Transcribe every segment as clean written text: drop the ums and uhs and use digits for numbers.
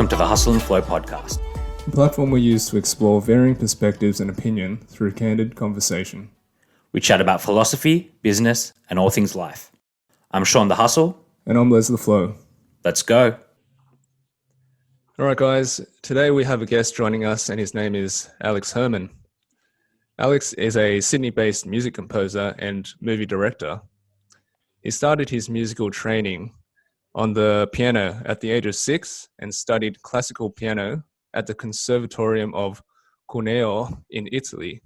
Welcome to the Hustle and Flow podcast, a platform we use to explore varying perspectives and opinion through candid conversation. We chat about philosophy, business, and all things life. I'm Shaun the Hustle. And I'm Les the Flow. Let's go. All right, guys. Today we have a guest joining us, and his name is Alexx Hermánn. Alexx is a Sydney-based music composer and movie director. He started his musical training on the piano at the age of 6 and studied classical piano at the Conservatorium of Cuneo in Italy.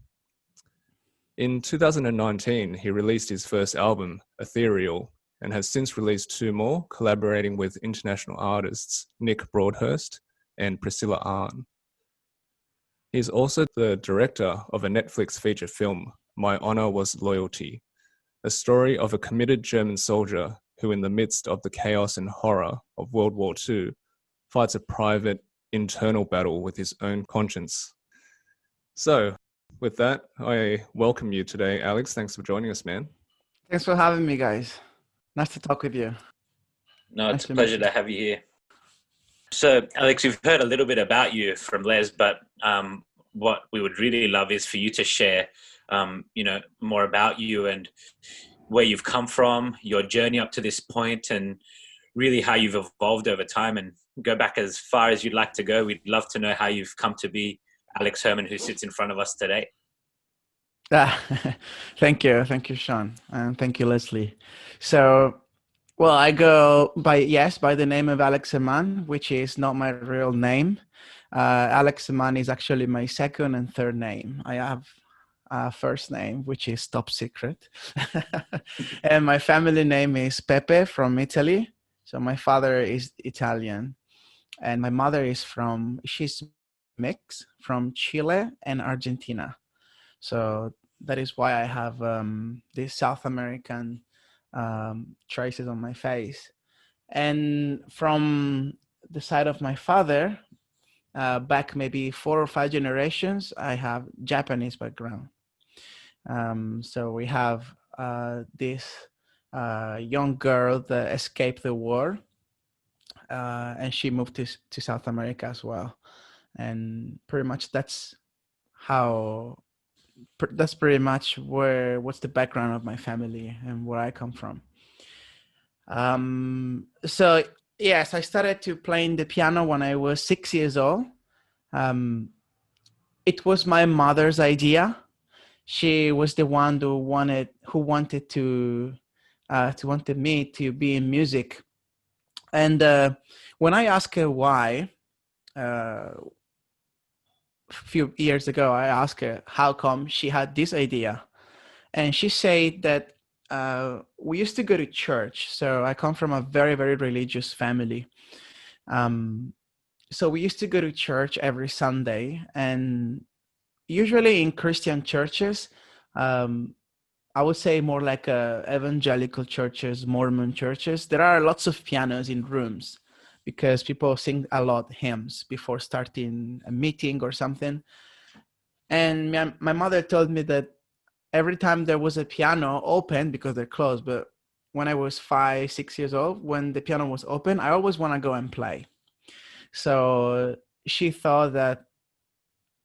In 2019, he released his first album, Ethereal, and has since released 2 more, collaborating with international artists Nick Broadhurst and Priscilla. He is also the director of a Netflix feature film, My Honor Was Loyalty, a story of a committed German soldier who, in the midst of the chaos and horror of World War II, fights a private internal battle with his own conscience. So, with that, I welcome you today, Alexx. Thanks for joining us, man. Thanks for having me, guys. Nice to talk with you. No, it's a pleasure to have you here. So, Alexx, we've heard a little bit about you from Les, but what we would really love is for you to share, more about you and where you've come from, your journey up to this point, and really how you've evolved over time, and go back as far as you'd like to go. We'd love to know how you've come to be Alexx Hermánn, who sits in front of us today. Thank you, Shaun, and thank you, Leslie. So, well, I go by the name of Alexx Hermánn, which is not my real name. Alexx Hermánn is actually my second and third name. I have first name, which is top secret. And my family name is Pepe from Italy. So my father is Italian and my mother is she's mixed from Chile and Argentina. So that is why I have these South American traces on my face. And from the side of my father, back maybe 4 or 5 generations, I have Japanese background. So we have this young girl that escaped the war, and she moved to South America as well. And pretty much that's pretty much what's the background of my family and where I come from. So yes, I started to playing the piano when I was 6 years old. It was my mother's idea. She was the one who wanted me to be in music. And when I asked her why, a few years ago, I asked her how come she had this idea. And she said that we used to go to church. So I come from a very, very religious family. So we used to go to church every Sunday, and usually in Christian churches, I would say more like evangelical churches, Mormon churches, there are lots of pianos in rooms because people sing a lot hymns before starting a meeting or something. And my mother told me that every time there was a piano open, because they're closed, but when I was 5, 6 years old, when the piano was open, I always want to go and play. So she thought that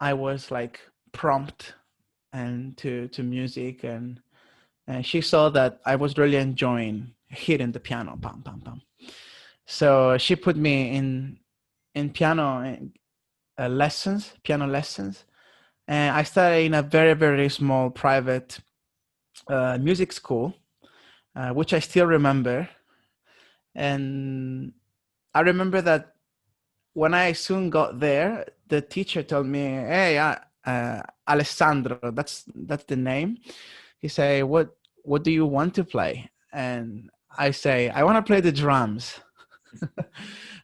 I was like prompt and to music, and she saw that I was really enjoying hitting the piano, pam pam pam. So she put me in piano lessons, and I started in a very, very small private music school, which I still remember. And I remember that when I soon got there, the teacher told me, "Hey, Alessandro, that's the name." He say, "What do you want to play?" And I say, "I want to play the drums."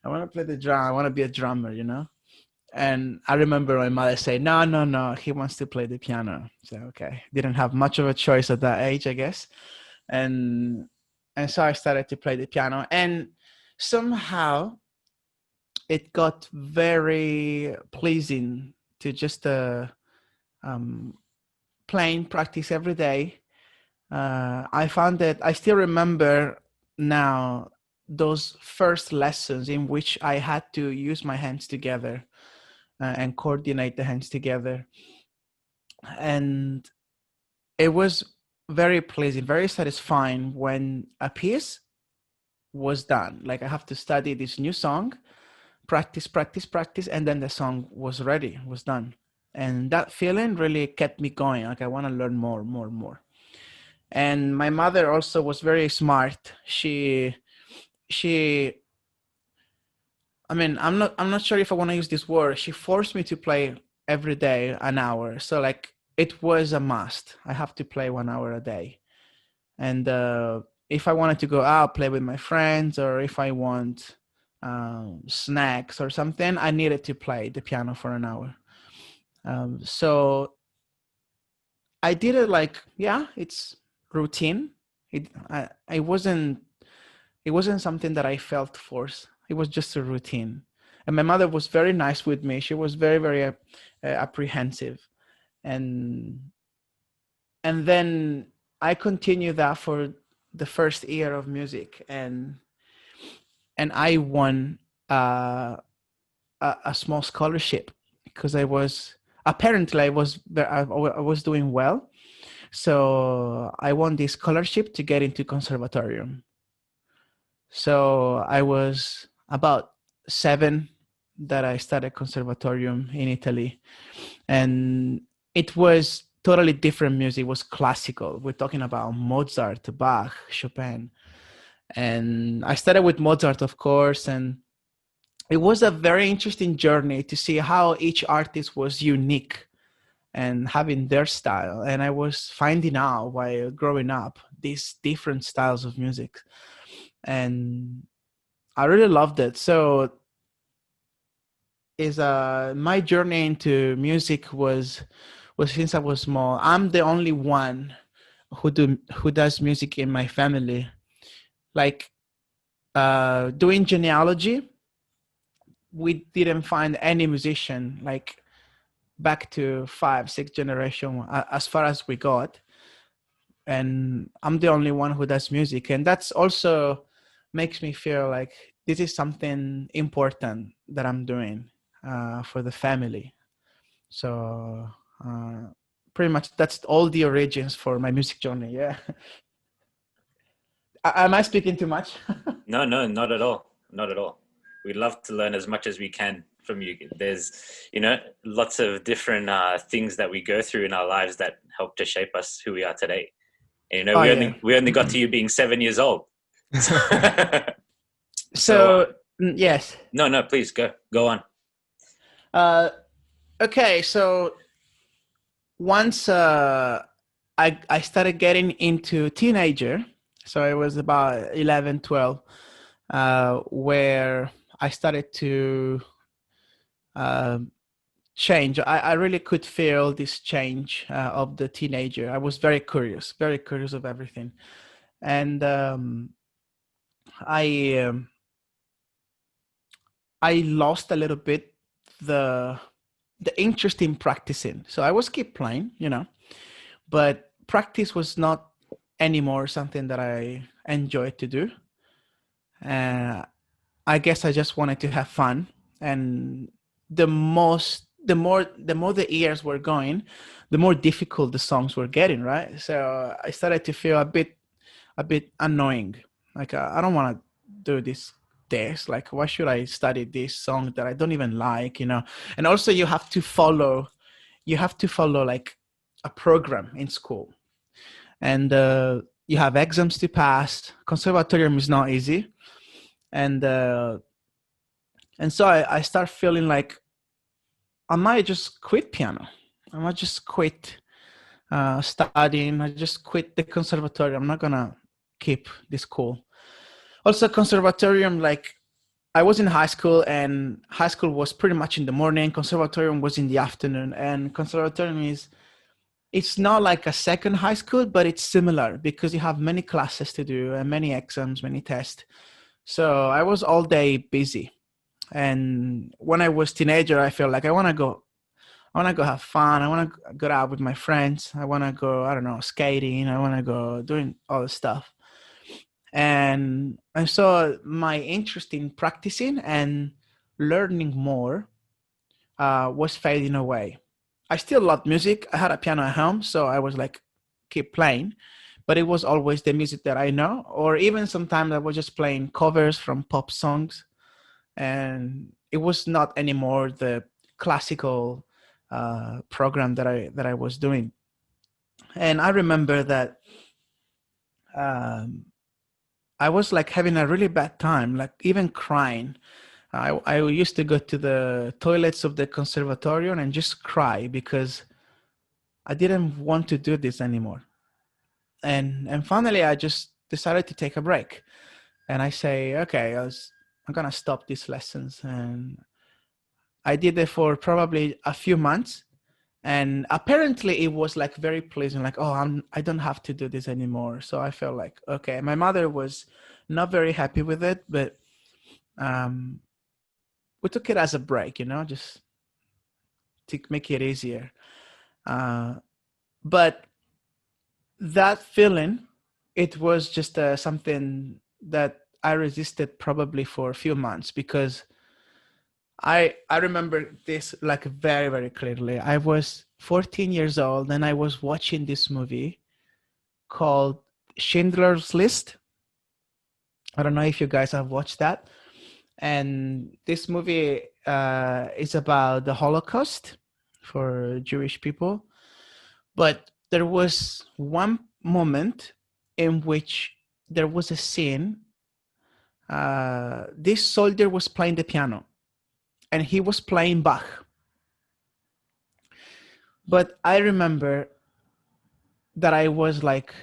I want to play the drum. I want to be a drummer, And I remember my mother say, "No, he wants to play the piano." So okay, didn't have much of a choice at that age, I guess. And so I started to play the piano, and somehow it got very pleasing to just playing practice every day. I found that I still remember now those first lessons in which I had to use my hands together and coordinate the hands together. And it was very pleasing, very satisfying when a piece was done. Like I have to study this new song, practice, and then the song was ready, was done. And that feeling really kept me going. Like I want to learn more. And my mother also was very smart. She I mean, I'm not sure if I want to use this word. She forced me to play every day an hour. So like it was a must. I have to play 1 hour a day. And if I wanted to go out, play with my friends, or if I want snacks or something, I needed to play the piano for an hour. So I did it like, yeah, it's routine. It wasn't something that I felt forced. It was just a routine. And my mother was very nice with me. She was very, very apprehensive. And then I continued that for the first year of music. And I won a small scholarship because I was doing well. So I won this scholarship to get into Conservatorium. So I was about 7 that I started Conservatorium in Italy. And it was totally different music. It was classical. We're talking about Mozart, Bach, Chopin. And I started with Mozart, of course. And it was a very interesting journey to see how each artist was unique and having their style. And I was finding out while growing up these different styles of music. And I really loved it. So my journey into music was since I was small. I'm the only one who does music in my family. Like doing genealogy, we didn't find any musician like back to 5, 6 generation as far as we got. And I'm the only one who does music. And that's also makes me feel like this is something important that I'm doing for the family. So pretty much that's all the origins for my music journey. Yeah. Am I speaking too much? No, not at all. Not at all. We'd love to learn as much as we can from you. There's, lots of different things that we go through in our lives that help to shape us who we are today. And, we only got to you being 7 years old. So yes. No, please go on. Okay, so once I started getting into teenager, so I was about 11, 12, where I started to change. I really could feel this change of the teenager. I was very curious of everything. And I lost a little bit the interest in practicing. So I was keep playing, but practice was not anymore something that I enjoyed to do. I guess I just wanted to have fun. And the more the years were going, the more difficult the songs were getting, right? So I started to feel a bit annoying. Like I don't want to do this. Like, why should I study this song that I don't even like, And also you have to follow like a program in school, and you have exams to pass. Conservatorium is not easy. And so I start feeling like I might just quit piano. I might just quit studying. I just quit the conservatorium. I'm not gonna keep this cool. Also, conservatorium, like I was in high school, and high school was pretty much in the morning. Conservatorium was in the afternoon, and conservatorium it's not like a second high school, but it's similar because you have many classes to do and many exams, many tests. So I was all day busy. And when I was teenager, I felt like I want to go have fun. I want to go out with my friends. I want to go, I don't know, skating. I want to go doing all this stuff. And so my interest in practicing and learning more was fading away. I still loved music. I had a piano at home, so I was like, keep playing. But it was always the music that I know, or even sometimes I was just playing covers from pop songs, and it was not anymore the classical program that I was doing. And I remember that I was like having a really bad time, like even crying. I used to go to the toilets of the Conservatorium and just cry because I didn't want to do this anymore. And finally, I just decided to take a break. And I say, okay, I'm gonna stop these lessons. And I did it for probably a few months. And apparently it was like very pleasant, like, oh, I don't have to do this anymore. So I felt like, okay. My mother was not very happy with it, but we took it as a break, just to make it easier. But that feeling, it was just something that I resisted probably for a few months, because I remember this like very, very clearly. I was 14 years old and I was watching this movie called Schindler's List. I don't know if you guys have watched that. And this movie is about the Holocaust for Jewish people. But there was one moment in which there was a scene. This soldier was playing the piano and he was playing Bach. But I remember that I was like,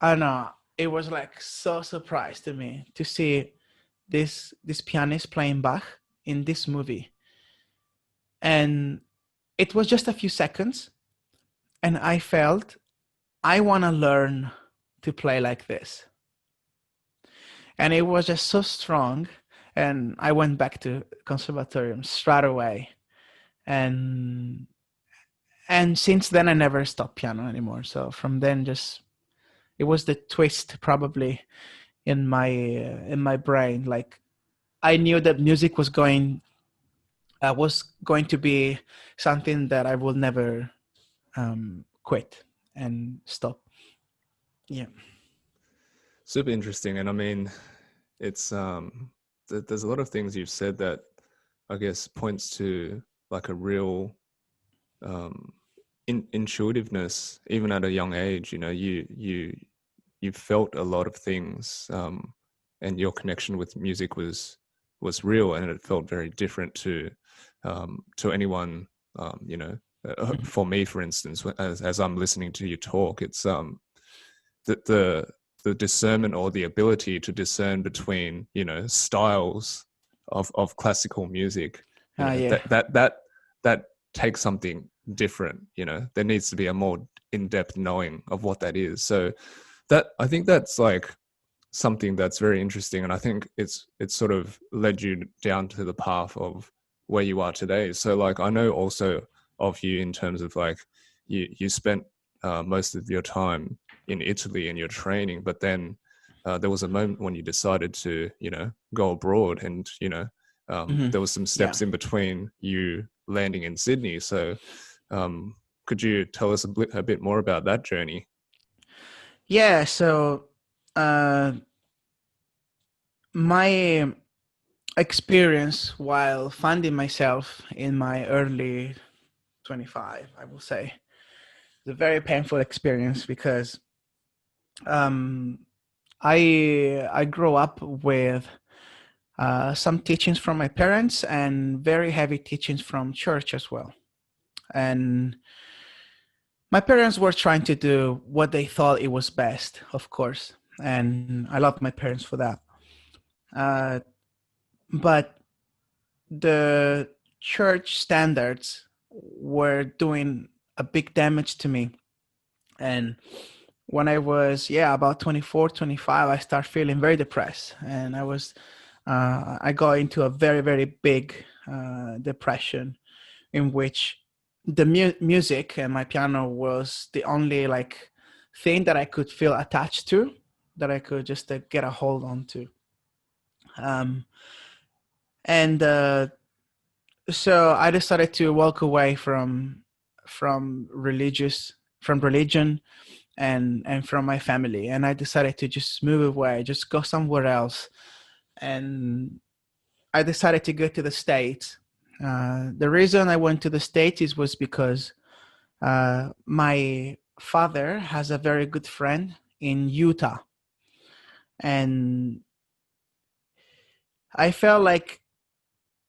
I don't know, it was like so surprised to me to see this pianist playing Bach in this movie. And it was just a few seconds. And I felt, I want to learn to play like this. And it was just so strong. And I went back to Conservatorium straight away. And since then, I never stopped piano anymore. So from then, just, it was the twist probably in my brain. Like, I knew that music was going to be something that I will never quit and stop. Yeah. Super interesting. And I mean, it's there's a lot of things you've said that I guess points to like a real intuitiveness, even at a young age. You felt a lot of things, and your connection with music was real, and it felt very different to anyone. For me, for instance, as I'm listening to you talk, it's the discernment, or the ability to discern between styles of classical music. That takes something different. There needs to be a more in-depth knowing of what that is. So that, I think that's like something that's very interesting, and I think it's sort of led you down to the path of where you are today. So like, I know also of you in terms of like you spent most of your time in Italy in your training, but then there was a moment when you decided to go abroad, and there was some steps in between you landing in Sydney. So could you tell us a bit more about that journey? Yeah, so my experience while finding myself in my early 25, I will say, it's a very painful experience, because I grew up with some teachings from my parents and very heavy teachings from church as well. And my parents were trying to do what they thought it was best, of course. And I love my parents for that. But the church standards were doing a big damage to me. And when I was, about 24, 25, I started feeling very depressed. And I got into a very, very big depression, in which the music and my piano was the only like thing that I could feel attached to. that I could just get a hold on to. And so I decided to walk away from religion and from my family, and I decided to just move away, just go somewhere else. And I decided to go to the States. The reason I went to the States was because my father has a very good friend in Utah, and I felt like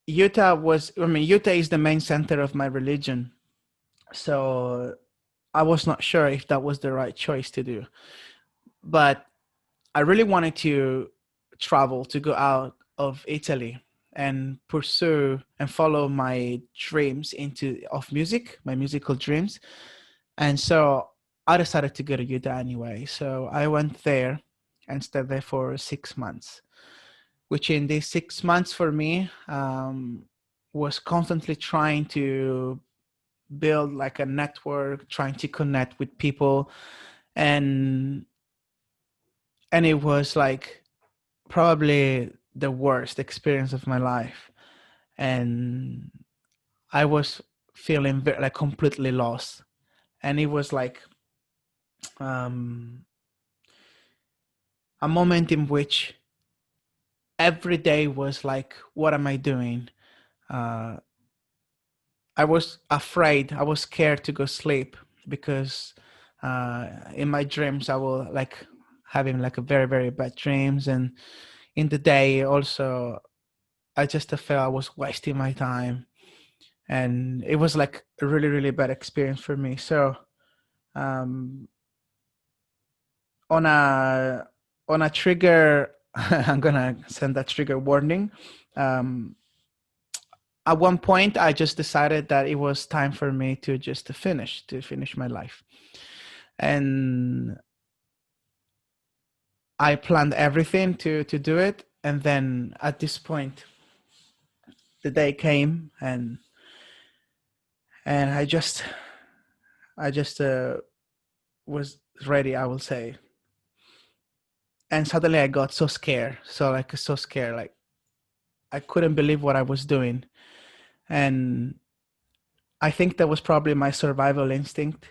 Utah is the main center of my religion. So I was not sure if that was the right choice to do. But I really wanted to travel, to go out of Italy and pursue and follow my dreams of music, my musical dreams. And so I decided to go to Utah anyway. So I went there and stayed there for 6 months, which in these 6 months for me was constantly trying to build like a network, trying to connect with people. And it was like probably the worst experience of my life. And I was feeling like completely lost. And it was like a moment in which every day was like, what am I doing? I was afraid. I was scared to go sleep because in my dreams I will like having like a very, very bad dreams. And in the day also, I just felt I was wasting my time. And it was like a really, really bad experience for me. So on a trigger, I'm gonna send that trigger warning. At one point, I just decided that it was time for me to just finish my life, and I planned everything to do it. And then at this point, the day came, and I just was ready, I will say. And suddenly I got so scared, like I couldn't believe what I was doing. And I think that was probably my survival instinct,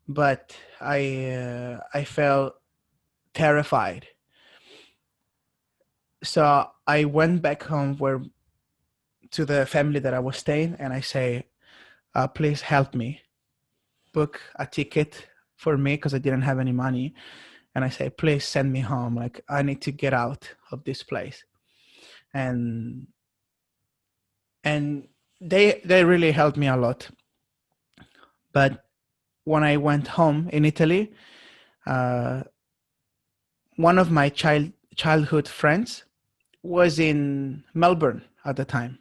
but I felt terrified. So I went back home to the family that I was staying, and I say, please help me book a ticket for me because I didn't have any money. And I say, please send me home. Like, I need to get out of this place. And they really helped me a lot. But when I went home in Italy, one of my childhood friends was in Melbourne at the time.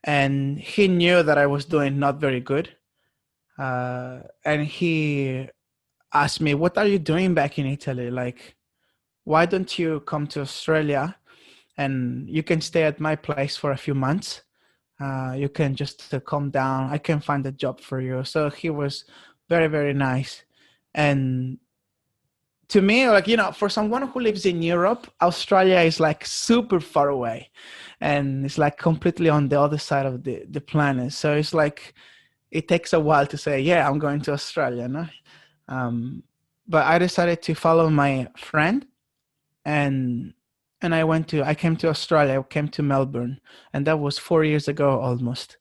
And he knew that I was doing not very good. And he asked me, what are you doing back in Italy? Like, why don't you come to Australia and you can stay at my place for a few months? You can just calm down. I can find a job for you. So he was very, very nice. And to me, like, for someone who lives in Europe, Australia is like super far away, and it's like completely on the other side of the planet. So it's like, it takes a while to say, yeah, I'm going to Australia. No? But I decided to follow my friend, and I came to Australia, I came to Melbourne, and that was 4 years ago almost.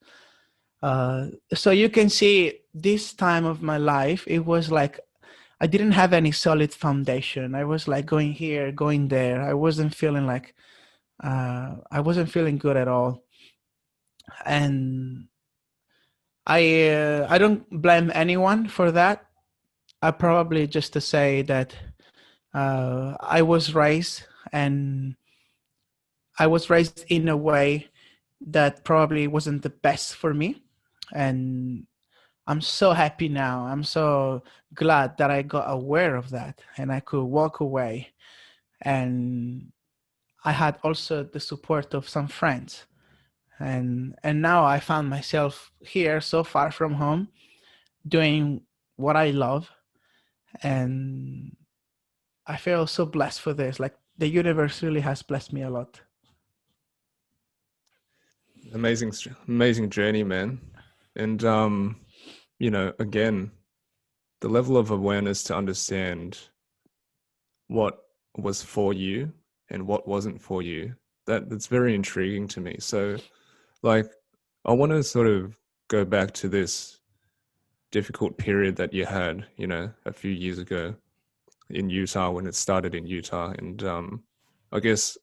So you can see this time of my life, it was like, I didn't have any solid foundation. I was like going here, going there. I wasn't feeling good at all. And I don't blame anyone for that. I probably just to say that I was raised in a way that probably wasn't the best for me. And I'm so happy now. I'm so glad that I got aware of that and I could walk away. And I had also the support of some friends. And now I found myself here, so far from home, doing what I love. And I feel so blessed for this. Like the universe really has blessed me a lot. Amazing journey, man. And again, the level of awareness to understand what was for you and what wasn't for you, that's very intriguing to me. So like, I want to sort of go back to this difficult period that you had, a few years ago in Utah, when it started in Utah. And I guess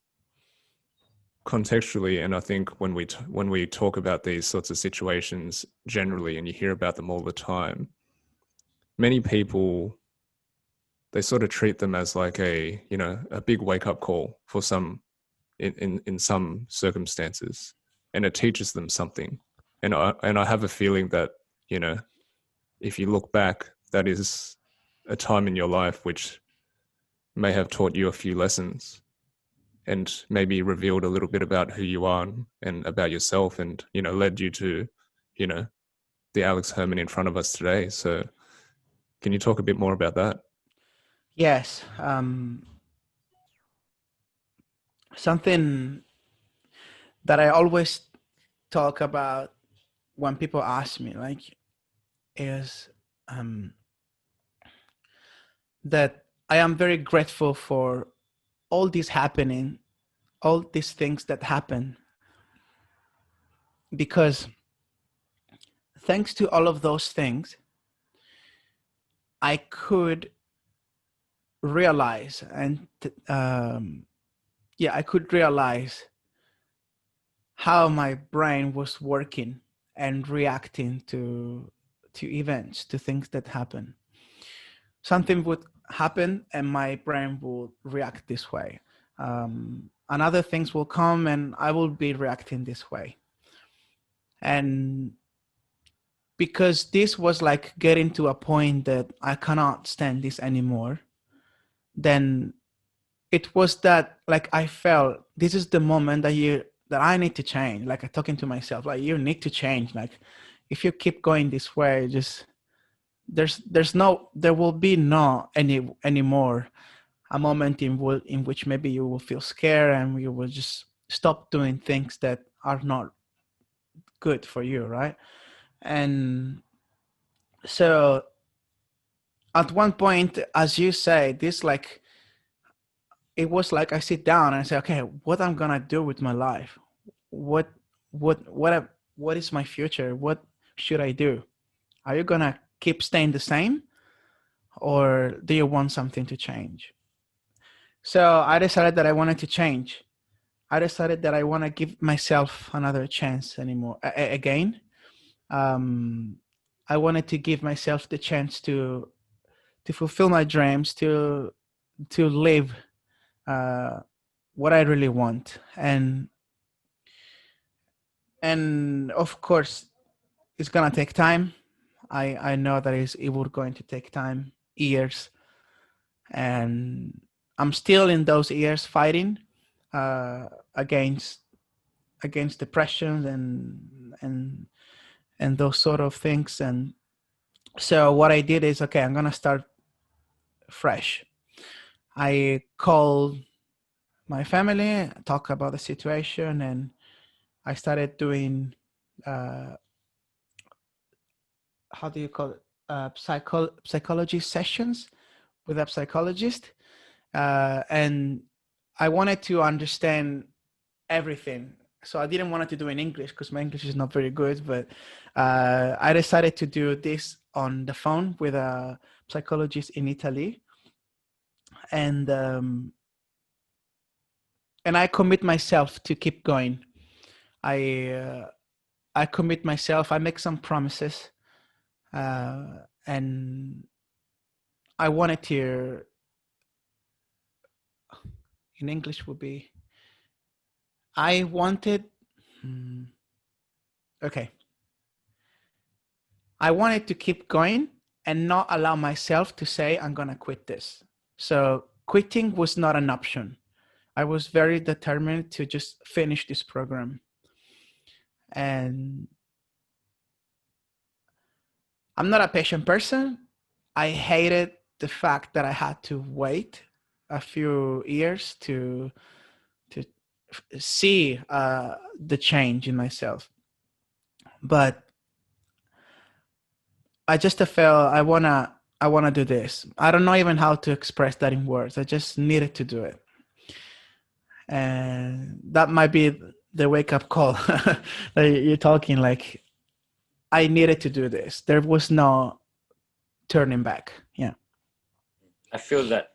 contextually, and I think when we talk about these sorts of situations generally, and you hear about them all the time, many people, they sort of treat them as like a big wake up call for some, in some circumstances, and it teaches them something. And I have a feeling that, if you look back, that is a time in your life which may have taught you a few lessons, and maybe revealed a little bit about who you are and about yourself, and led you to the Alexx Hermánn in front of us today. So can you talk a bit more about that? Yes. Something that I always talk about when people ask me, like, is that I am very grateful for all this happening, all these things that happen, because thanks to all of those things, I could realize I could realize how my brain was working and reacting to events, to things that happen. Something would happen and my brain would react this way. And other things will come and I will be reacting this way. And because this was like getting to a point that I cannot stand this anymore, then it was that, like, I felt this is the moment that I need to change. Like, I'm talking to myself, like, you need to change. Like, if you keep going this way, just there will be no anymore a moment in which maybe you will feel scared and you will just stop doing things that are not good for you, right? And so at one point, as you say, this, like, it was like I sit down and I say, okay, what I'm gonna do with my life? What is my future? What should I do? Are you gonna keep staying the same, or do you want something to change? So I decided that I wanted to change. I decided that I want to give myself another chance again. I wanted to give myself the chance to fulfill my dreams, to live what I really want. And of course, it's gonna take time. I know that it will going to take time, years, and I'm still in those years fighting against depression and those sort of things. And so what I did is, okay, I'm gonna start fresh. I called my family, talk about the situation, and I started doing how do you call it, psychology sessions with a psychologist, and I wanted to understand everything. So I didn't want to do it in English because my English is not very good, but I decided to do this on the phone with a psychologist in Italy. And I commit myself to keep going. I commit myself, I make some promises, and I wanted to, in English would be, I wanted to keep going and not allow myself to say, I'm going to quit this. So quitting was not an option. I was very determined to just finish this program. And I'm not a patient person. I hated the fact that I had to wait a few years to see the change in myself. But I just felt I wanna do this. I don't know even how to express that in words. I just needed to do it, and that might be the wake up call. Like you're talking, like I needed to do this. There was no turning back. Yeah. I feel that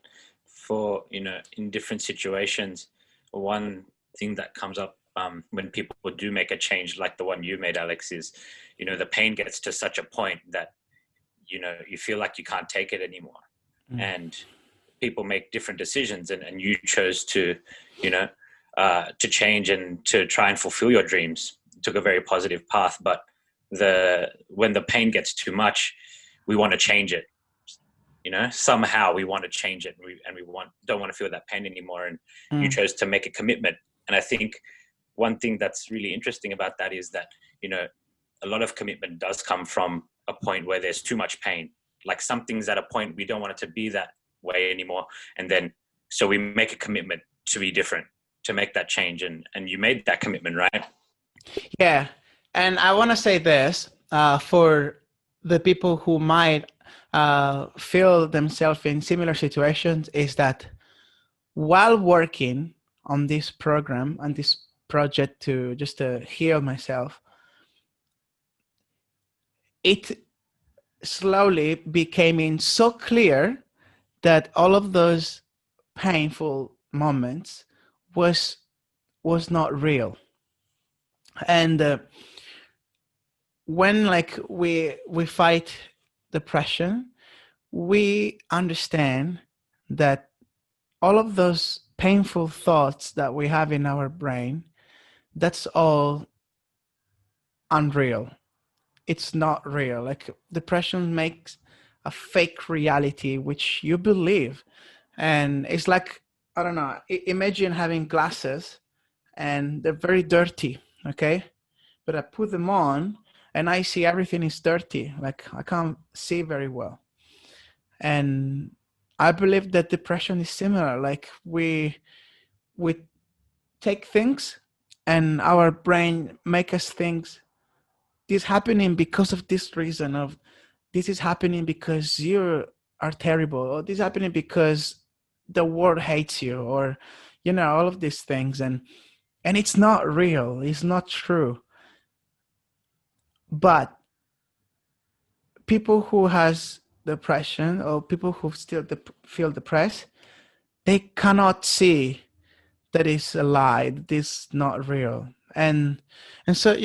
for, in different situations, one thing that comes up when people do make a change like the one you made, Alex, is, the pain gets to such a point that, you feel like you can't take it anymore. And people make different decisions, and you chose to, to change and to try and fulfill your dreams. You took a very positive path, but when the pain gets too much, we want to change it. Somehow we want to change it, and we don't want to feel that pain anymore. And you chose to make a commitment. And I think one thing that's really interesting about that is that, a lot of commitment does come from a point where there's too much pain. Like something's at a point we don't want it to be that way anymore. And then, so we make a commitment to be different, to make that change. And you made that commitment, right? Yeah. And I want to say this for the people who might feel themselves in similar situations, is that while working on this program and this project to just to heal myself, it slowly became so clear that all of those painful moments was not real. And when like we fight depression, we understand that all of those painful thoughts that we have in our brain, that's all unreal. It's not real. Like depression makes a fake reality which you believe. And it's like, I don't know, imagine having glasses and they're very dirty, okay? But I put them on and I see everything is dirty. Like I can't see very well. And I believe that depression is similar. Like we take things and our brain make us think this happening because of this reason, of this is happening because you are terrible, or this is happening because the world hates you, or all of these things. And it's not real, it's not true. But people who has depression, or people who still feel depressed, they cannot see that it's a lie, that it's not real. And so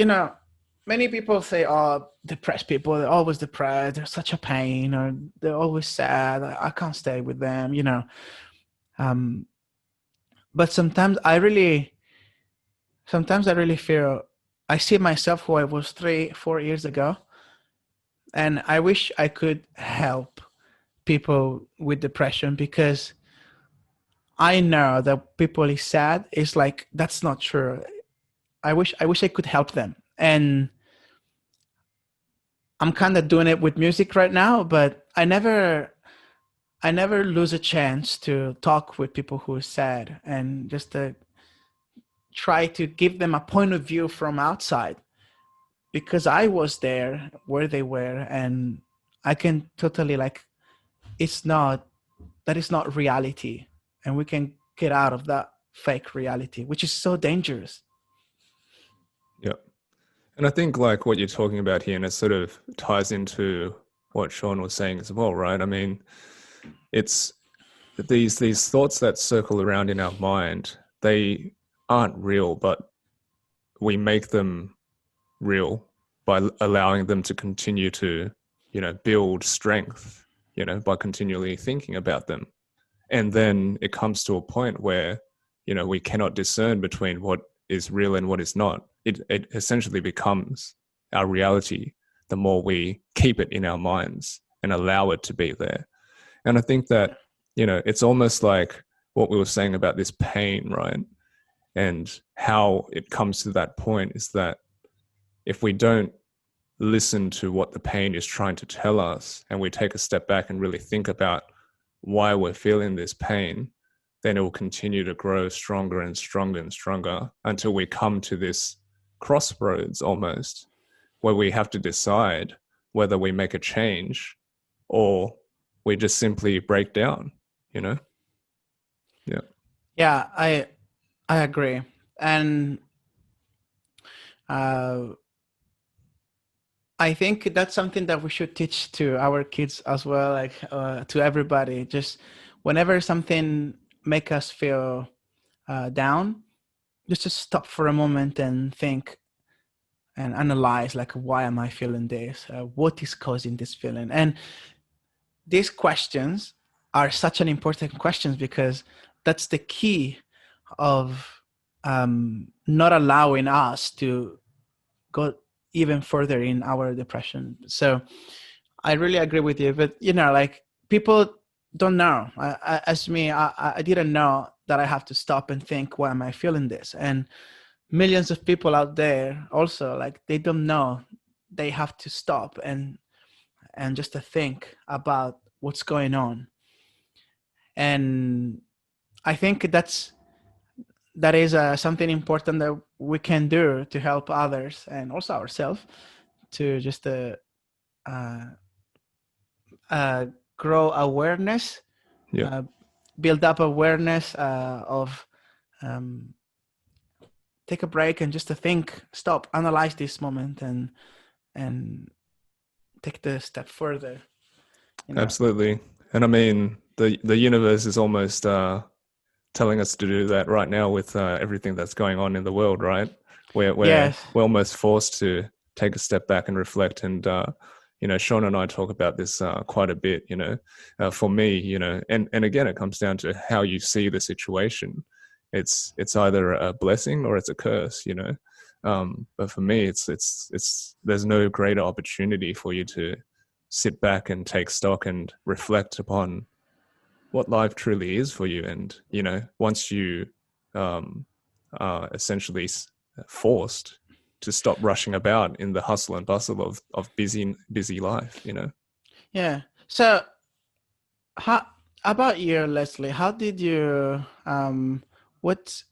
many people say, oh, depressed people, they're always depressed, they're such a pain, or they're always sad, I can't stay with them, but sometimes I really feel, I see myself who I was 3-4 years ago, and I wish I could help people with depression, because I know that people is sad. It's like, that's not true. I wish I could help them. And I'm kind of doing it with music right now, but I never lose a chance to talk with people who are sad, and just to try to give them a point of view from outside, because I was there where they were, and I can totally that is not reality, and we can get out of that fake reality, which is so dangerous. Yeah. And I think like what you're talking about here, and it sort of ties into what Shaun was saying as well, right? I mean, it's these thoughts that circle around in our mind, they aren't real, but we make them real by allowing them to continue to, build strength, by continually thinking about them. And then it comes to a point where, we cannot discern between what is real and what is not. It essentially becomes our reality the more we keep it in our minds and allow it to be there. And I think that, it's almost like what we were saying about this pain, right? And how it comes to that point is that if we don't listen to what the pain is trying to tell us, and we take a step back and really think about why we're feeling this pain, then it will continue to grow stronger and stronger and stronger until we come to this crossroads almost, where we have to decide whether we make a change or we just simply break down, you know? Yeah. Yeah, I agree. And I think that's something that we should teach to our kids as well, like to everybody. Just whenever something make us feel down, just to stop for a moment and think and analyze, like, why am I feeling this? What is causing this feeling? And these questions are such an important questions because that's the key of not allowing us to go even further in our depression. So I really agree with you, but like, people don't know. As me, I didn't know that I have to stop and think, why am I feeling this? And millions of people out there also, like, they don't know they have to stop and just to think about what's going on. And I think that is something important that we can do to help others and also ourselves to just grow awareness, build up awareness of take a break and just to think, stop, analyze this moment, and take the step further. Absolutely. And I mean, the universe is almost telling us to do that right now with everything that's going on in the world, right? We're almost forced to take a step back and reflect. And Shaun and I talk about this quite a bit. For me, and again, it comes down to how you see the situation. It's either a blessing or it's a curse. But for me, it's there's no greater opportunity for you to sit back and take stock and reflect upon what life truly is for you. And once you are essentially forced to stop rushing about in the hustle and bustle of busy life. Yeah. So how about you, Leslie? How did you what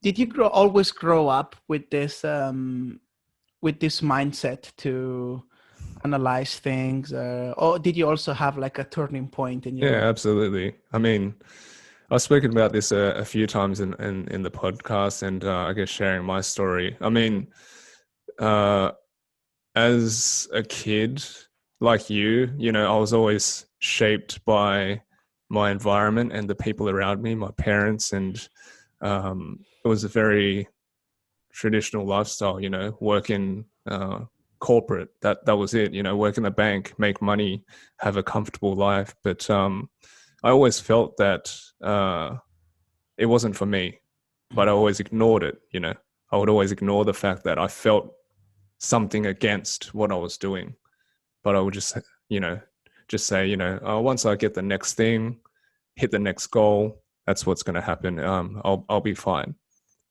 did you always grow up with this mindset to analyze things, or did you also have like a turning point in your life? Absolutely. I mean, I've spoken about this a few times in the podcast, and I guess sharing my story. I mean, as a kid, like you, I was always shaped by my environment and the people around me, my parents, and it was a very traditional lifestyle, working corporate. That was it, work in the bank, make money, have a comfortable life. But I always felt that it wasn't for me, but I always ignored it. I would always ignore the fact that I felt something against what I was doing, but I would just say, once I get the next thing, hit the next goal, that's what's going to happen. I'll be fine.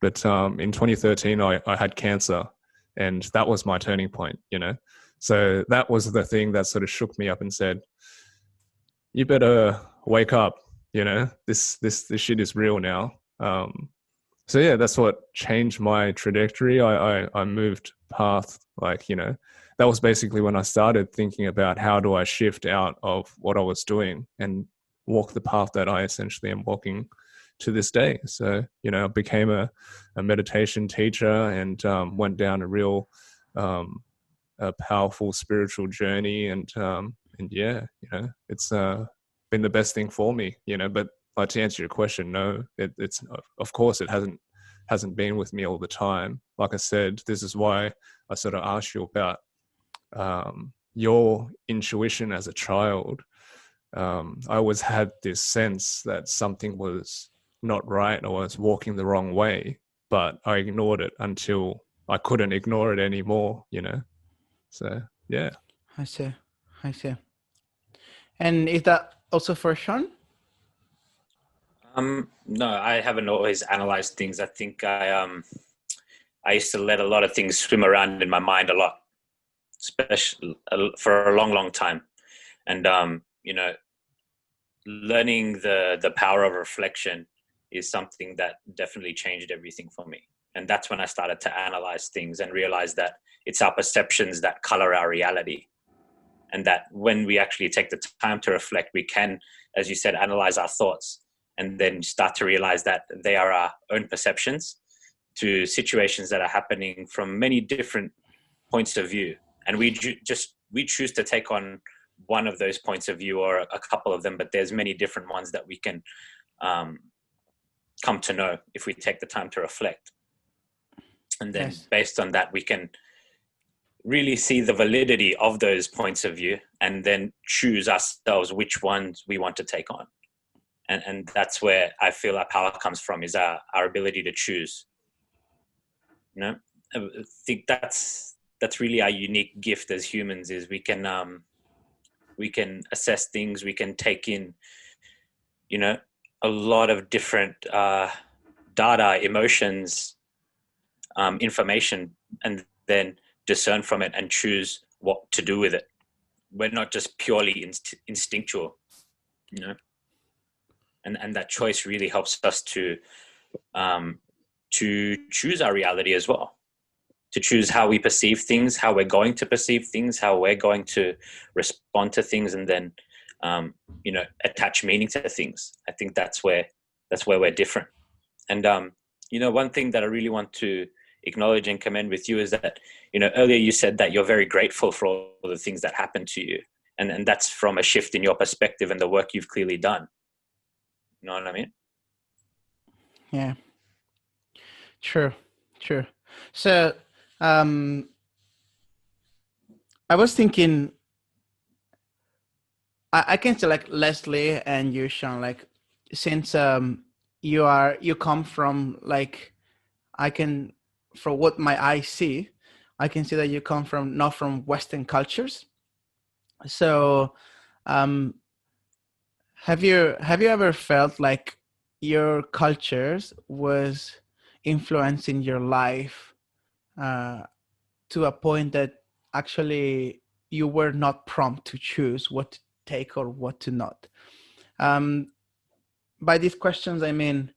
But in 2013, I had cancer, and that was my turning point. So that was the thing that sort of shook me up and said, "You better wake up. This shit is real now." So yeah, that's what changed my trajectory. I moved path, that was basically when I started thinking about how do I shift out of what I was doing and walk the path that I essentially am walking to this day. So, I became a meditation teacher and went down a real a powerful spiritual journey. And yeah, it's been the best thing for me, but to answer your question, no, it's of course it hasn't been with me all the time. Like I said, this is why I sort of asked you about your intuition as a child. I always had this sense that something was not right, or I was walking the wrong way, but I ignored it until I couldn't ignore it anymore, So, yeah. I see. And is that also for Shaun? No, I haven't always analyzed things. I think I used to let a lot of things swim around in my mind a lot, especially for a long time. And, learning the power of reflection is something that definitely changed everything for me. And that's when I started to analyze things and realize that it's our perceptions that color our reality. And that when we actually take the time to reflect, we can, as you said, analyze our thoughts and then start to realize that they are our own perceptions to situations that are happening from many different points of view. And we choose to take on one of those points of view or a couple of them, but there's many different ones that we can come to know if we take the time to reflect. And then based on that, we can really see the validity of those points of view and then choose ourselves which ones we want to take on. And that's where I feel our power comes from, is our ability to choose. You know, I think that's really our unique gift as humans, is we can assess things, we can take in, you know, a lot of different data, emotions, information, and then discern from it and choose what to do with it. We're not just purely instinctual, you know, and that choice really helps us to choose our reality as well, to choose how we perceive things, how we're going to perceive things, how we're going to respond to things, and then you know, attach meaning to things. I think that's where we're different. And you know, one thing that I really want to acknowledge and commend with you is that, you know, earlier you said that you're very grateful for all the things that happened to you, and that's from a shift in your perspective and the work you've clearly done. You know what I mean? Yeah. True. So I was thinking, I can say, like, Leslie and you, Shaun, like, since you come from, like, from what my eyes see, I can see that you come from not from Western cultures. So have you ever felt like your cultures was influencing your life to a point that actually you were not prompt to choose what to take or what to not? By these questions, I mean,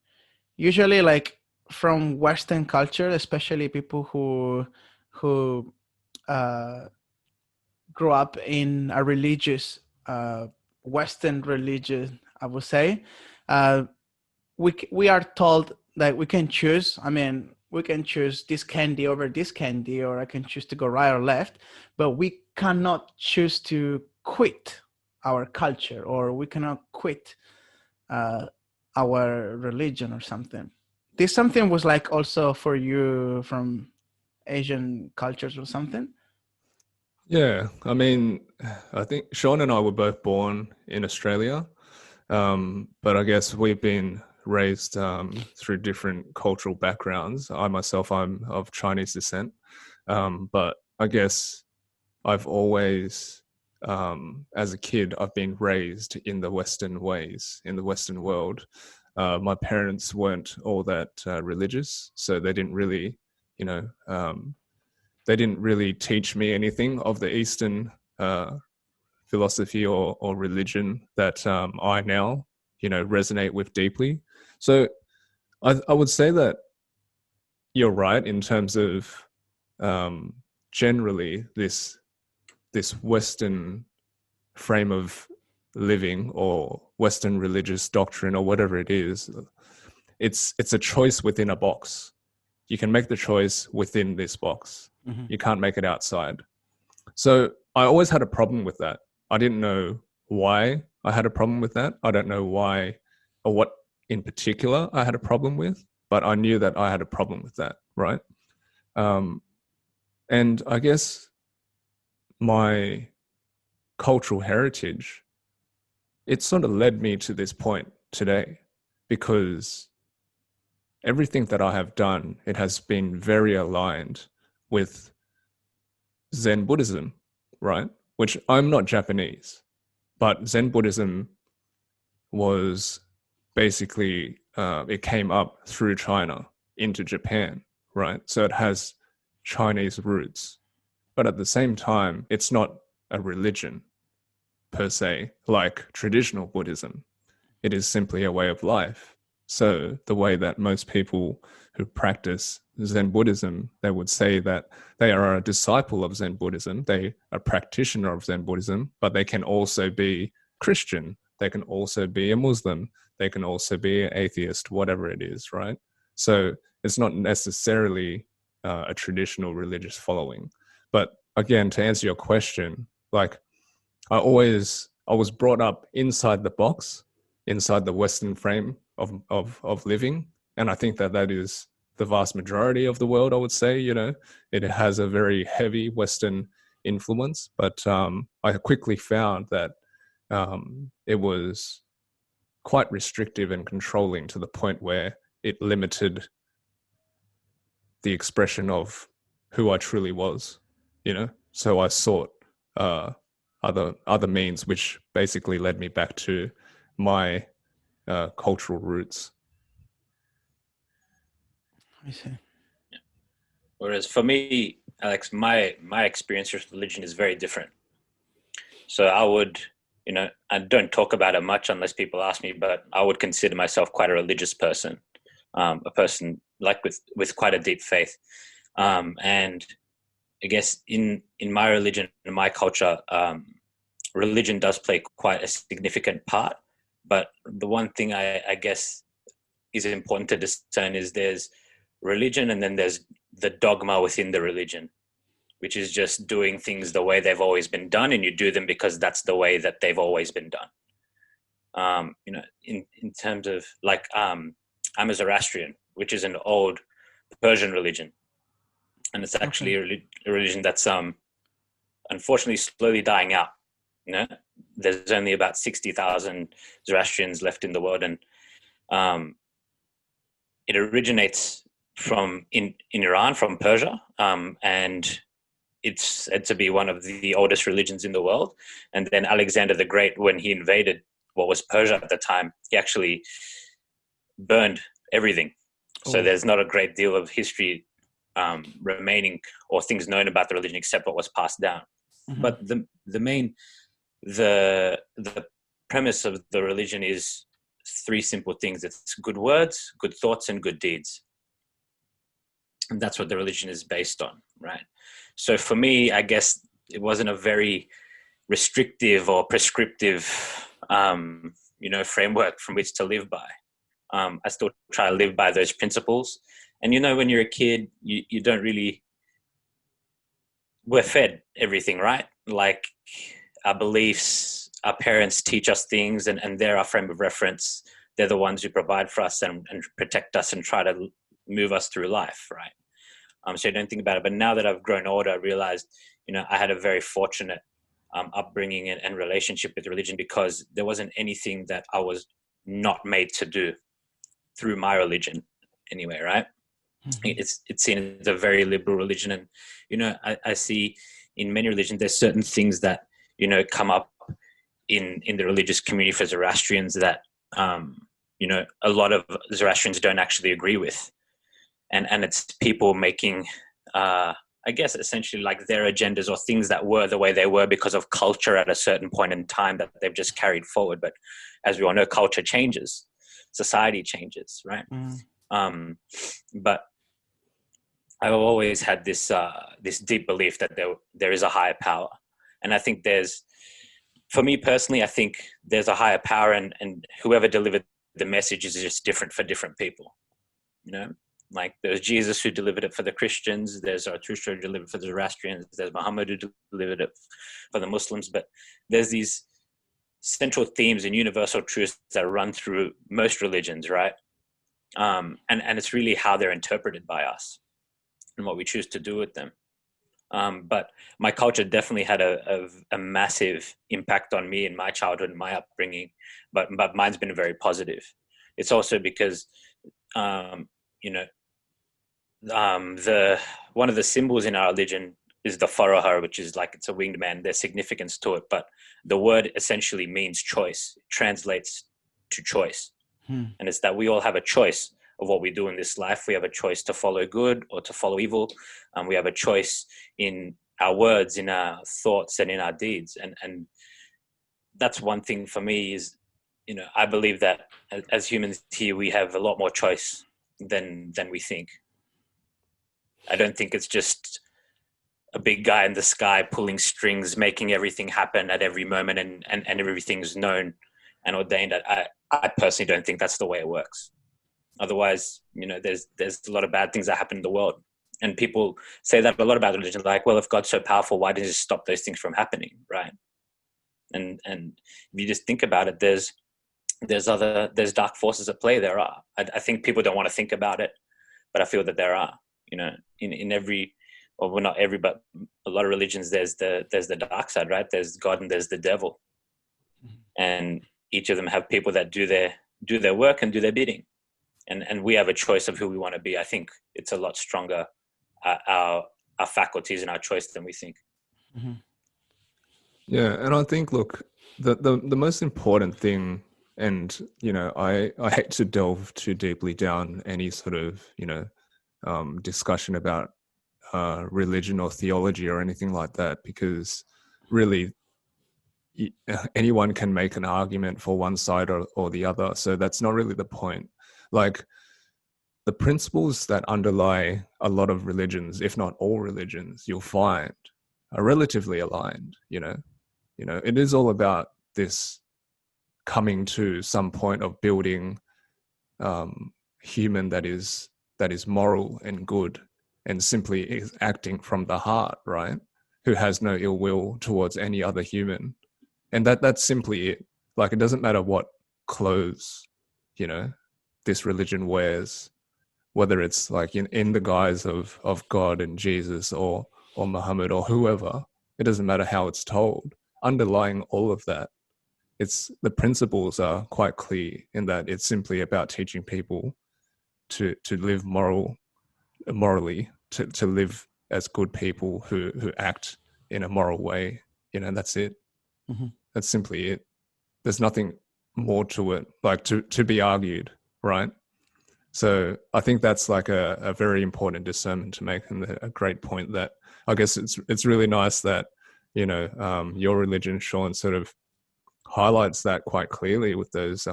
usually, like, from Western culture, especially people who grew up in a religious Western religion, I would say, we are told that we can choose. I mean, we can choose this candy over this candy, or I can choose to go right or left, but we cannot choose to quit our culture, or we cannot quit our religion or something. This something was like also for you from Asian cultures or something? Yeah, I mean, I think Shaun and I were both born in Australia, but I guess we've been raised through different cultural backgrounds. I myself, I'm of Chinese descent, but I guess I've always, as a kid, I've been raised in the Western ways, in the Western world. My parents weren't all that religious, so they didn't really, you know, they didn't really teach me anything of the Eastern philosophy or religion that I now, you know, resonate with deeply. So I would say that you're right in terms of generally this Western frame of living or Western religious doctrine or whatever it is. It's a choice within a box. You can make the choice within this box. Mm-hmm. You can't make it outside. So I always had a problem with that. I didn't know why I had a problem with that. I don't know why or what in particular I had a problem with, but I knew that I had a problem with that, right? And I guess my cultural heritage, it sort of led me to this point today, because everything that I have done, it has been very aligned with Zen Buddhism, right? Which, I'm not Japanese, but Zen Buddhism was basically, it came up through China into Japan, right? So it has Chinese roots, but at the same time, it's not a religion per se, like traditional Buddhism. It is simply a way of life. So the way that most people who practice Zen Buddhism, they would say that they are a disciple of Zen Buddhism, they are a practitioner of Zen Buddhism, but they can also be Christian, they can also be a Muslim, they can also be an atheist, whatever it is, right? So it's not necessarily a traditional religious following. But again, to answer your question, like I was brought up inside the box, inside the Western frame of living. And I think that that is the vast majority of the world, I would say. You know, it has a very heavy Western influence, but I quickly found that it was quite restrictive and controlling to the point where it limited the expression of who I truly was, you know? So I sought other means, which basically led me back to my cultural roots. I see. Whereas for me, Alex, my experience with religion is very different. So I would, you know, I don't talk about it much unless people ask me, but I would consider myself quite a religious person, a person like with quite a deep faith. And I guess in my religion, in my culture, religion does play quite a significant part. But the one thing I guess is important to discern is there's religion and then there's the dogma within the religion, which is just doing things the way they've always been done, and you do them because that's the way that they've always been done. You know, in terms of like, I'm a Zoroastrian, which is an old Persian religion, and it's actually a religion that's unfortunately slowly dying out. You know, there's only about 60,000 Zoroastrians left in the world, and it originates from in Iran, from Persia, and it's said to be one of the oldest religions in the world. And then Alexander the Great, when he invaded what was Persia at the time, he actually burned everything. So there's not a great deal of history remaining or things known about the religion except what was passed down. Mm-hmm. But the premise of the religion is three simple things. It's good words, good thoughts, and good deeds. And that's what the religion is based on, right? So for me, I guess it wasn't a very restrictive or prescriptive, framework from which to live by. I still try to live by those principles. And, you know, when you're a kid, you don't really, we're fed everything, right? Like our beliefs, our parents teach us things, and they're our frame of reference. They're the ones who provide for us and protect us and try to move us through life, right? So I don't think about it. But now that I've grown older, I realized, you know, I had a very fortunate upbringing and relationship with religion, because there wasn't anything that I was not made to do through my religion anyway, right? Mm-hmm. It's seen as a very liberal religion. And, you know, I see in many religions, there's certain things that, you know, come up in the religious community for Zoroastrians that, you know, a lot of Zoroastrians don't actually agree with. And it's people making, I guess, essentially like their agendas or things that were the way they were because of culture at a certain point in time that they've just carried forward. But as we all know, culture changes, society changes, right? Mm. But I've always had this deep belief that there is a higher power. And I think for me personally, I think there's a higher power, and whoever delivered the message is just different for different people, you know? Like there's Jesus who delivered it for the Christians, there's Zarathustra who delivered it for the Zoroastrians, there's Muhammad who delivered it for the Muslims, but there's these central themes and universal truths that run through most religions, right? And it's really how they're interpreted by us and what we choose to do with them. But my culture definitely had a massive impact on me in my childhood and my upbringing, but mine's been very positive. It's also because, you know, one of the symbols in our religion is the farahar, which is like, it's a winged man. There's significance to it, but the word essentially means choice. It translates to choice. And it's that we all have a choice of what we do in this life. We have a choice to follow good or to follow evil. We have a choice in our words, in our thoughts, and in our deeds. And that's one thing for me is I believe that as humans here, we have a lot more choice than we think. I don't think it's just a big guy in the sky pulling strings, making everything happen at every moment, and everything's known and ordained. I personally don't think that's the way it works. Otherwise, there's a lot of bad things that happen in the world. And people say that a lot about religion, like, well, if God's so powerful, why didn't he just stop those things from happening, right? And if you just think about it, there's dark forces at play. There are. I think people don't want to think about it, but I feel that there are. In every, well, not every, but a lot of religions, there's the dark side, right? There's God and there's the devil, and each of them have people that do their work and do their bidding, and we have a choice of who we want to be. I think it's a lot stronger, our faculties and our choice than we think. Mm-hmm. Yeah, and I think, look, the most important thing, and I hate to delve too deeply down any sort of discussion about religion or theology or anything like that, because really anyone can make an argument for one side or the other. So that's not really the point. Like, the principles that underlie a lot of religions, if not all religions, you'll find are relatively aligned. It is all about this coming to some point of building human that is moral and good and simply is acting from the heart, right? Who has no ill will towards any other human. And that's simply it. Like, it doesn't matter what clothes, this religion wears, whether it's like in the guise of God and Jesus or Muhammad or whoever. It doesn't matter how it's told. Underlying all of that, the principles are quite clear in that it's simply about teaching people to live morally, to live as good people who act in a moral way. That's it. Mm-hmm. That's simply it. There's nothing more to it, like to be argued, right? So I think that's like a very important discernment to make, and a great point that I guess it's really nice that your religion, Shaun, sort of highlights that quite clearly with those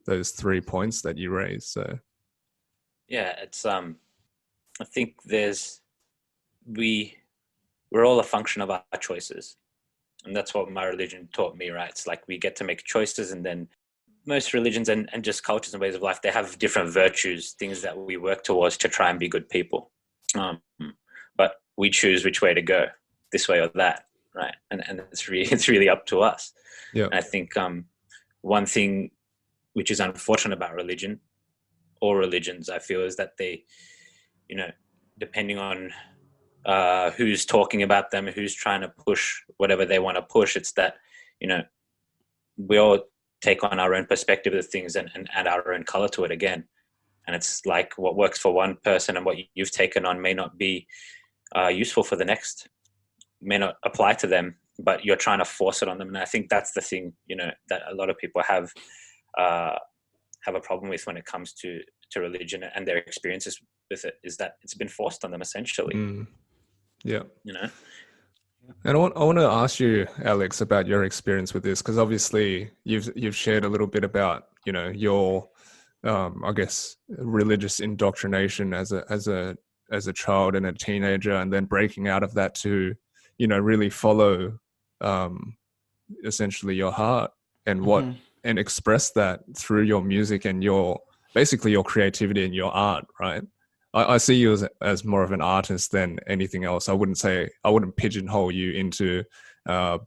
3 points that you raised. So yeah, it's I think we're all a function of our choices, and that's what my religion taught me, right? It's like we get to make choices, and then most religions and just cultures and ways of life, they have different virtues, things that we work towards to try and be good people, but we choose which way to go, this way or that, right? And it's really up to us. Yeah. And I think one thing which is unfortunate about religion, all religions, I feel, is that they, depending on who's talking about them, who's trying to push whatever they want to push, it's that, we all take on our own perspective of things and add our own color to it again. And it's like what works for one person and what you've taken on may not be useful for the next, may not apply to them, but you're trying to force it on them. And I think that's the thing, that a lot of people have a problem with when it comes to religion and their experiences with it, is that it's been forced on them essentially. Yeah. And I want to ask you, Alexx, about your experience with this, because obviously you've shared a little bit about your I guess religious indoctrination as a child and a teenager, and then breaking out of that to really follow essentially your heart and Mm-hmm. and express that through your music and your creativity and your art, right? I see you as more of an artist than anything else. I wouldn't pigeonhole you into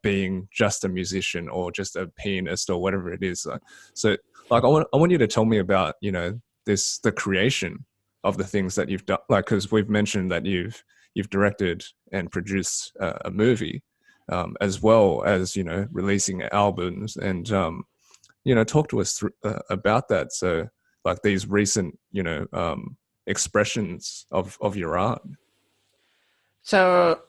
being just a musician or just a pianist or whatever it is. So I want you to tell me about, the creation of the things that you've done, like, because we've mentioned that you've directed and produced a movie, as well as, releasing albums, and, talk to us about that. So like these recent, expressions of your art. So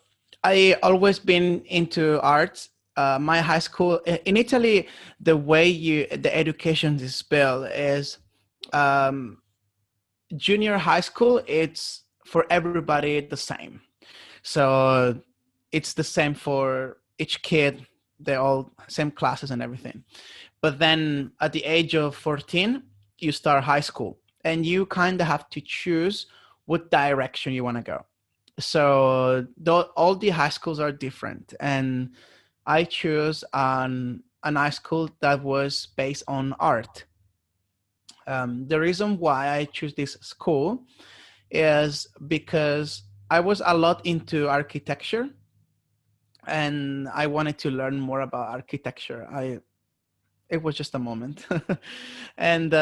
I always been into arts. My high school in Italy, the way the education is spelled is junior high school. It's for everybody the same. So it's the same for each kid they're all same classes and everything. But then at the age of 14, you start high school, and you kind of have to choose what direction you want to go. So all the high schools are different, and I chose an high school that was based on art. The reason why I choose this school is because I was a lot into architecture, and I wanted to learn more about architecture. It was just a moment. And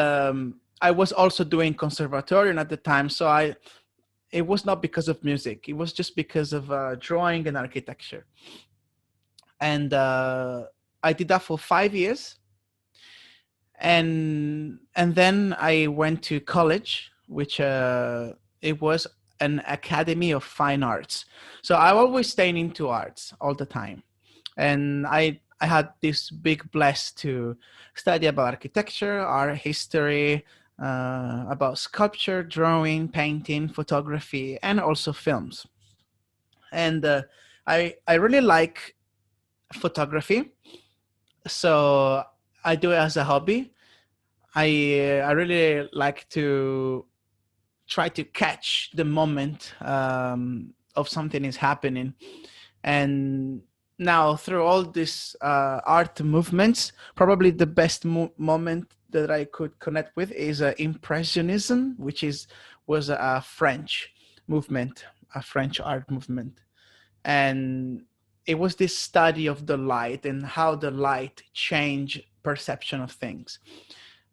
I was also doing conservatorium at the time, so it was not because of music. It was just because of drawing and architecture. And I did that for 5 years. And then I went to college, which it was an academy of fine arts. So I always stayed into arts all the time. And I had this big bless to study about architecture, art history, about sculpture, drawing, painting, photography, and also films. And I really like photography, so I do it as a hobby. I really like to try to catch the moment of something is happening. And now through all these art movements, probably the best moment that I could connect with is Impressionism, which was a French movement, a French art movement. And it was this study of the light and how the light changed perception of things.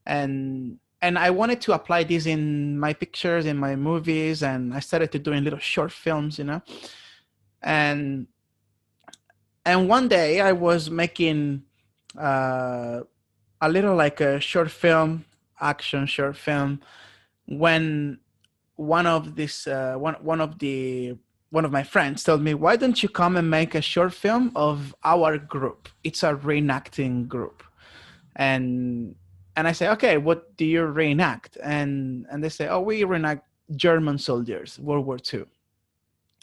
And I wanted to apply this in my pictures, in my movies, and I started to doing little short films, And one day I was making a little like a short film, action short film, when one of my friends told me, "Why don't you come and make a short film of our group? It's a reenacting group." And I say, "Okay, what do you reenact?" And they say, "Oh, we reenact German soldiers, World War II."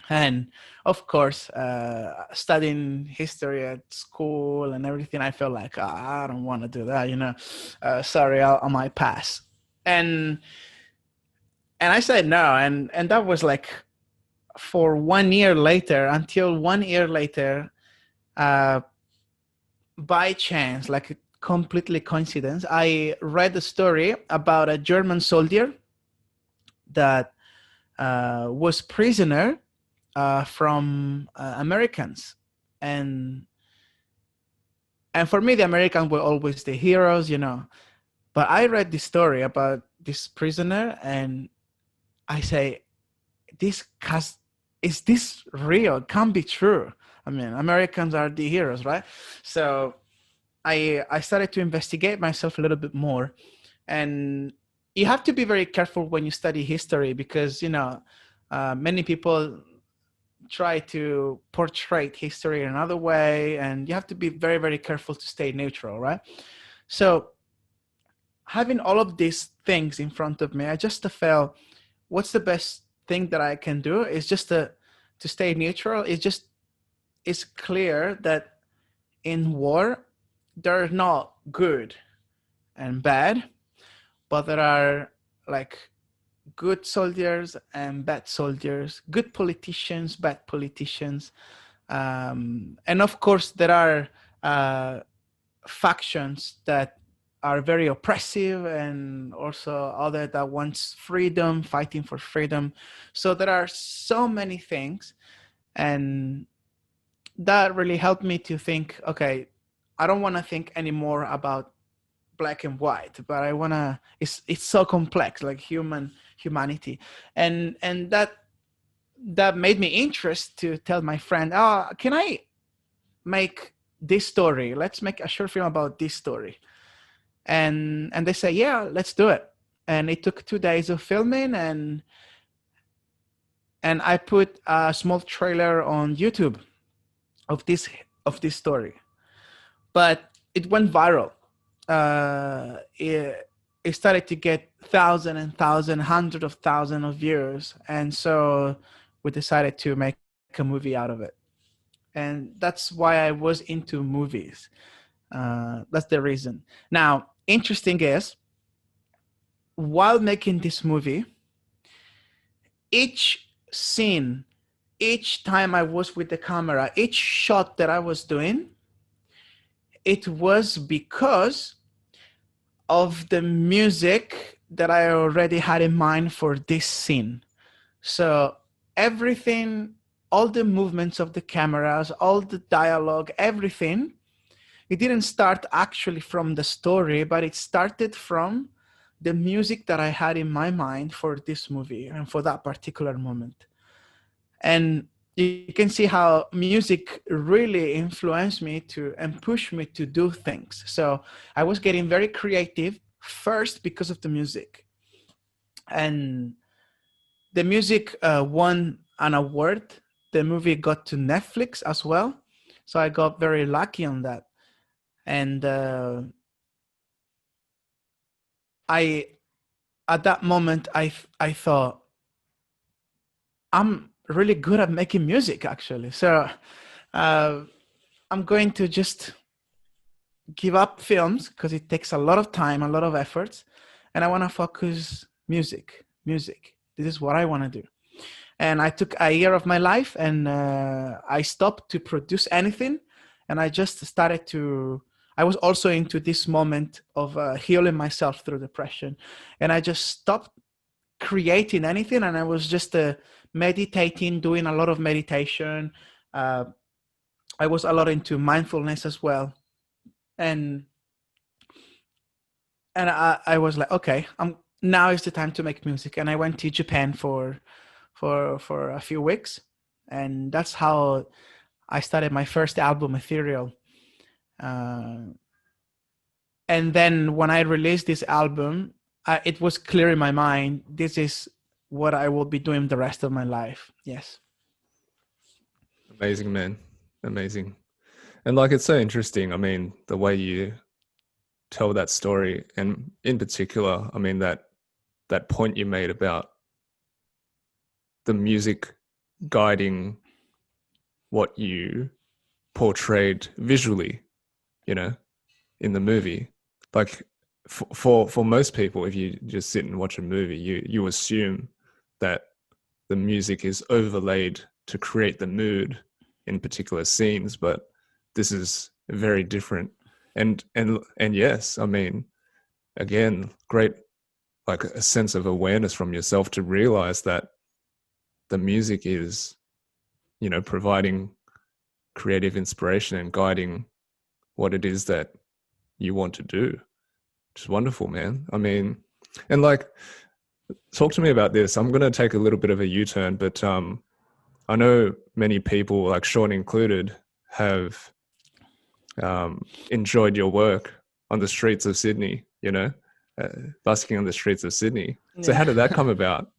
And of course, studying history at school and everything, I felt like, I don't want to do that, sorry, I might pass. And I said no, and that was like for 1 year later, until 1 year later, by chance, like completely coincidence, I read a story about a German soldier that was prisoner from Americans, and for me, the Americans were always the heroes, But I read this story about this prisoner, and I say, is this real? It can't be true. I mean, Americans are the heroes, right? So I started to investigate myself a little bit more, and you have to be very careful when you study history because many people try to portray history in another way, and you have to be very, very careful to stay neutral, right? So having all of these things in front of me, I just felt, what's the best thing that I can do is just to stay neutral. It's clear that in war, there are not good and bad, but there are like good soldiers and bad soldiers, good politicians, bad politicians. And of course, there are factions that are very oppressive, and also other that wants freedom, fighting for freedom. So there are so many things, and that really helped me to think, okay, I don't want to think anymore about black and white, but I want to, it's so complex, like humanity. And that made me interested to tell my friend, can I make this story? Let's make a short film about this story. And they say, yeah, let's do it. And it took 2 days of filming, and I put a small trailer on YouTube of this story, but it went viral. It started to get thousands and thousands, hundreds of thousands of views, and so we decided to make a movie out of it. And that's why I was into movies. That's the reason. Now, interesting is, while making this movie, each scene, each time I was with the camera, each shot that I was doing, it was because of the music that I already had in mind for this scene. So everything, all the movements of the cameras, all the dialogue, everything, it didn't start actually from the story, but it started from the music that I had in my mind for this movie and for that particular moment. And you can see how music really influenced me to and pushed me to do things. So I was getting very creative first because of the music. And the music won an award. The movie got to Netflix as well. So I got very lucky on that. And at that moment, I thought, I'm really good at making music, actually. So I'm going to just give up films because it takes a lot of time, a lot of efforts. And I want to focus music. This is what I want to do. And I took a year of my life and I stopped to produce anything. And I just started I was also into this moment of healing myself through depression. And I just stopped creating anything. And I was just meditating, doing a lot of meditation. I was a lot into mindfulness as well. And I was like, okay, now is the time to make music. And I went to Japan for a few weeks. And that's how I started my first album, Ethereal. And then when I released this album, it was clear in my mind, this is what I will be doing the rest of my life. Yes. Amazing, man. Amazing. And like, it's so interesting. I mean, the way you tell that story, and in particular, I mean, that point you made about the music guiding what you portrayed visually, you know, in the movie. Like for most people, if you just sit and watch a movie, you assume that the music is overlaid to create the mood in particular scenes, but this is very different. And yes, I mean, again, great, like a sense of awareness from yourself to realize that the music is, you know, providing creative inspiration and guiding what it is that you want to do. Which is wonderful, man. I mean, and like, talk to me about this. I'm going to take a little bit of a U-turn, but I know many people, like Shaun included, have enjoyed your work on the streets of Sydney, you know, busking on the streets of Sydney. So how did that come about?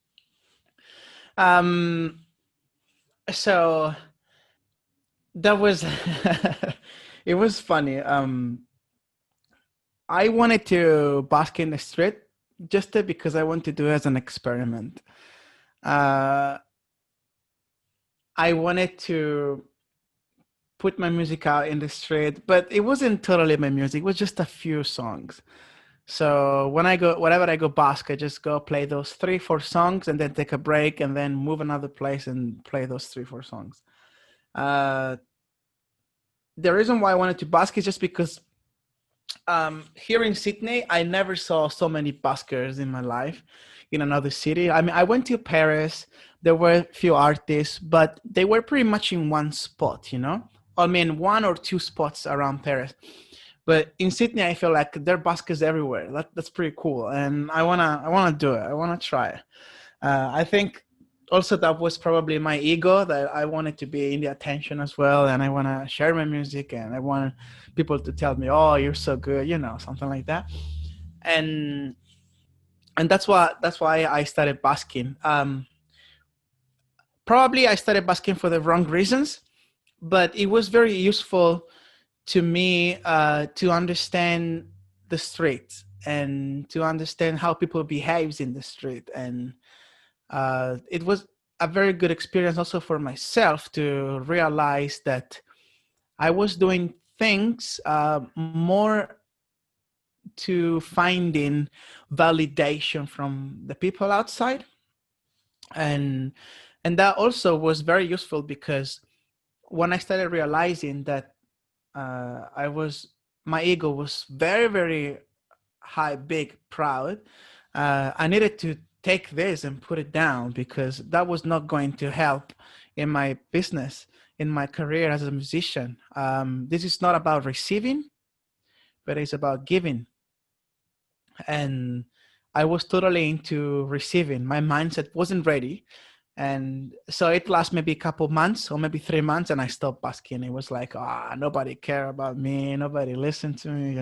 So that was, it was funny. I wanted to bask in the street just because I wanted to do it as an experiment. I wanted to put my music out in the street, but it wasn't totally my music. It was just a few songs. So whenever I go bask, I just go play those 3-4 songs and then take a break and then move another place and play those 3-4 songs. The reason why I wanted to bask is just because here in Sydney, I never saw so many buskers in my life in another city. I mean, I went to Paris. There were a few artists, but they were pretty much in one spot, you know? I mean, 1 or 2 spots around Paris. But in Sydney, I feel like there are buskers everywhere. That's pretty cool. And I wanna do it. I wanna try. I think also that was probably my ego, that I wanted to be in the attention as well. And I want to share my music and I want people to tell me, oh, you're so good, you know, something like that. And that's why I started busking. Probably I started busking for the wrong reasons, but it was very useful to me to understand the street and to understand how people behaves in the street. And it was a very good experience also for myself to realize that I was doing things more to finding validation from the people outside, and that also was very useful, because when I started realizing that my ego was very, very high, big, proud, I needed to take this and put it down, because that was not going to help in my business, in my career as a musician. This is not about receiving, but it's about giving. And I was totally into receiving. My mindset wasn't ready. And so it lasted maybe a couple months or maybe 3 months, and I stopped basking. It was like, nobody care about me. Nobody listened to me,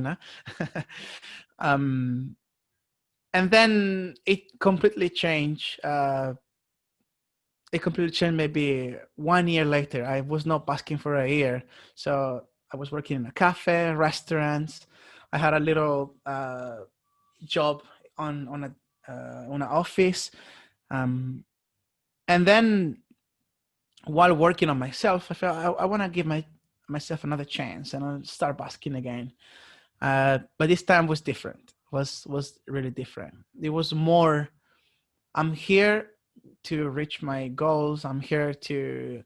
and then it completely changed. Maybe 1 year later. I was not basking for a year. So I was working in a cafe, restaurants. I had a little job on an office, and then while working on myself, I felt I want to give myself another chance, and I'll start basking again. But this time was different. Was really different. It was more, I'm here to reach my goals. I'm here to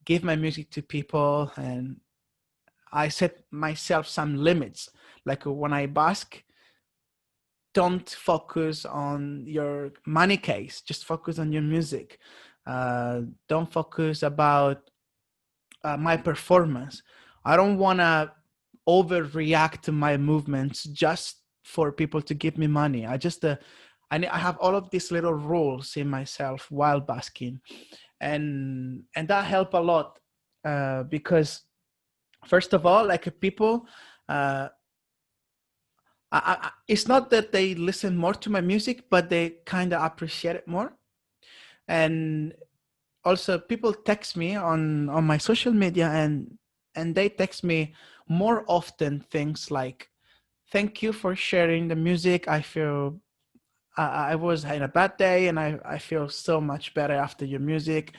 give my music to people, and I set myself some limits. Like when I bask, don't focus on your money case, just focus on your music. Don't focus about my performance. I don't want to overreact to my movements just for people to give me money. I have all of these little rules in myself while basking, and that helped a lot, because first of all, like people, it's not that they listen more to my music, but they kind of appreciate it more. And also people text me on my social media, and they text me more often things like, thank you for sharing the music. I feel I was in a bad day, and I feel so much better after your music.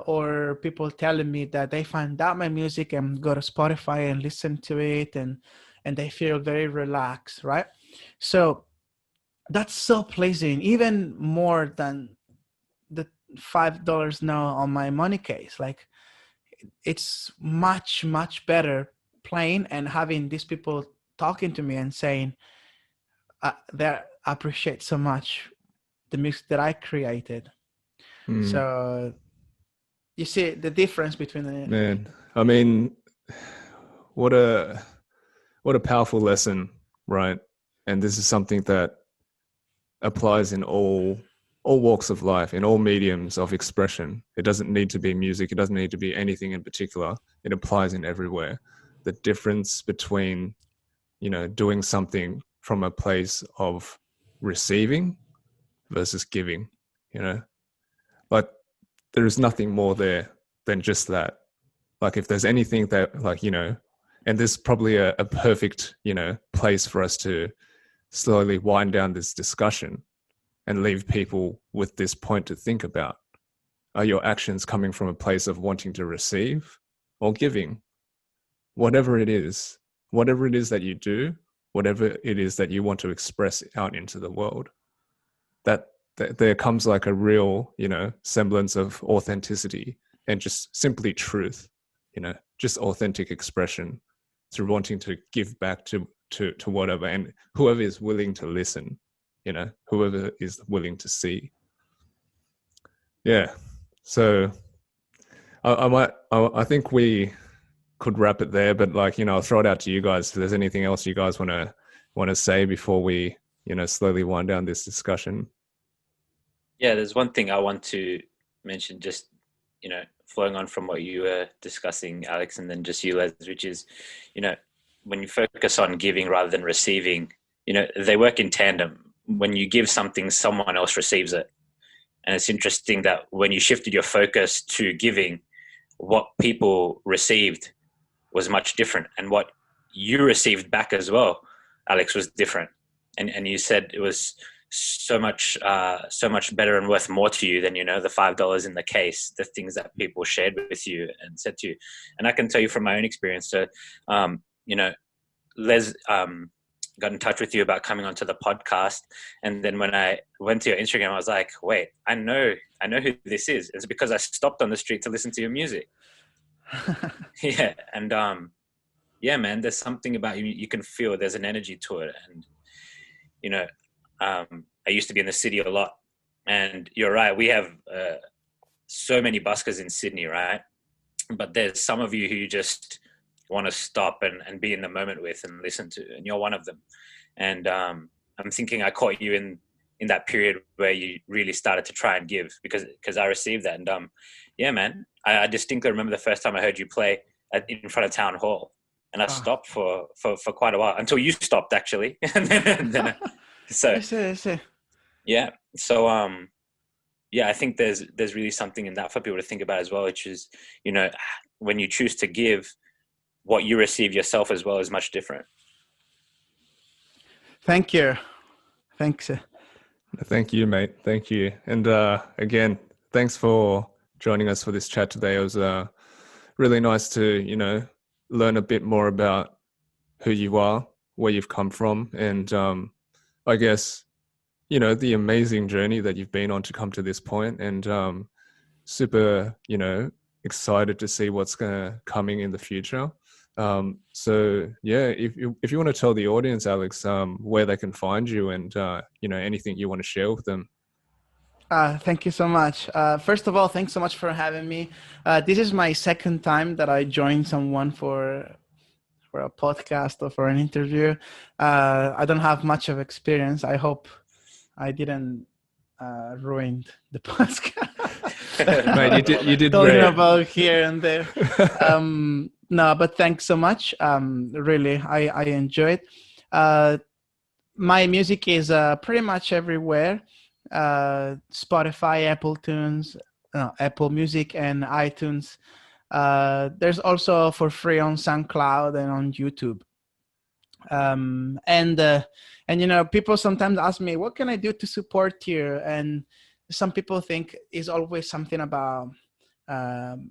Or people telling me that they find out my music and go to Spotify and listen to it, and they feel very relaxed, right? So that's so pleasing, even more than the $5 now on my money case. Like, it's much, much better playing and having these people talking to me and saying they appreciate so much the music that I created. So you see the difference between the... Man, I mean, what a powerful lesson, right? And this is something that applies in all walks of life, in all mediums of expression. It doesn't need to be music. It doesn't need to be anything in particular. It applies in everywhere. The difference between, doing something from a place of receiving versus giving, like there is nothing more there than just that. Like if there's anything that, and there's probably a perfect, place for us to slowly wind down this discussion and leave people with this point to think about. Are your actions coming from a place of wanting to receive or giving? Whatever it is that you do, whatever it is that you want to express out into the world, that there comes like a real, semblance of authenticity and just simply truth, just authentic expression through wanting to give back to whatever, and whoever is willing to listen, whoever is willing to see. Yeah. So I think we could wrap it there, but I'll throw it out to you guys if there's anything else you guys want to say before we, slowly wind down this discussion. Yeah, there's one thing I want to mention, just, flowing on from what you were discussing, Alex, and then just you, Les, which is, when you focus on giving rather than receiving, they work in tandem. When you give something, someone else receives it. And it's interesting that when you shifted your focus to giving, what people received was much different. And what you received back as well, Alex, was different. And you said it was so much better and worth more to you than, you know, the $5 in the case, the things that people shared with you and said to you. And I can tell you from my own experience. So, you know, Les got in touch with you about coming onto the podcast, and then when I went to your Instagram, I was like, wait, I know who this is. It's because I stopped on the street to listen to your music. Yeah, and yeah, man, there's something about you. You can feel there's an energy to it, and you know, I used to be in the city a lot, and you're right. We have so many buskers in Sydney, right? But there's some of you who just want to stop and be in the moment with and listen to, and you're one of them. And I'm thinking I caught you in that period where you really started to try and give, because I received that. And yeah, man, I distinctly remember the first time I heard you play in front of Town Hall, and I stopped for quite a while until you stopped, actually. and then so I see. Yeah, so yeah, I think there's really something in that for people to think about as well, which is, you know, when you choose to give, what you receive yourself as well is much different. Thank you. Thanks. Thank you, mate. Thank you. And again, thanks for joining us for this chat today. It was really nice to, you know, learn a bit more about who you are, where you've come from, and I guess, you know, the amazing journey that you've been on to come to this point, and super, you know, excited to see what's coming in the future. So yeah, if you want to tell the audience, Alex, where they can find you, and you know, anything you want to share with them. Thank you so much. First of all, thanks so much for having me. This is my second time that I joined someone for a podcast or for an interview. I don't have much of experience. I hope I didn't ruin the podcast. Mate, you did talking great. about here and there. No, but thanks so much. Really, I enjoy it. My music is pretty much everywhere. Spotify, Apple Music, and iTunes. There's also for free on SoundCloud and on YouTube. And you know, people sometimes ask me, what can I do to support you? And some people think it's always something about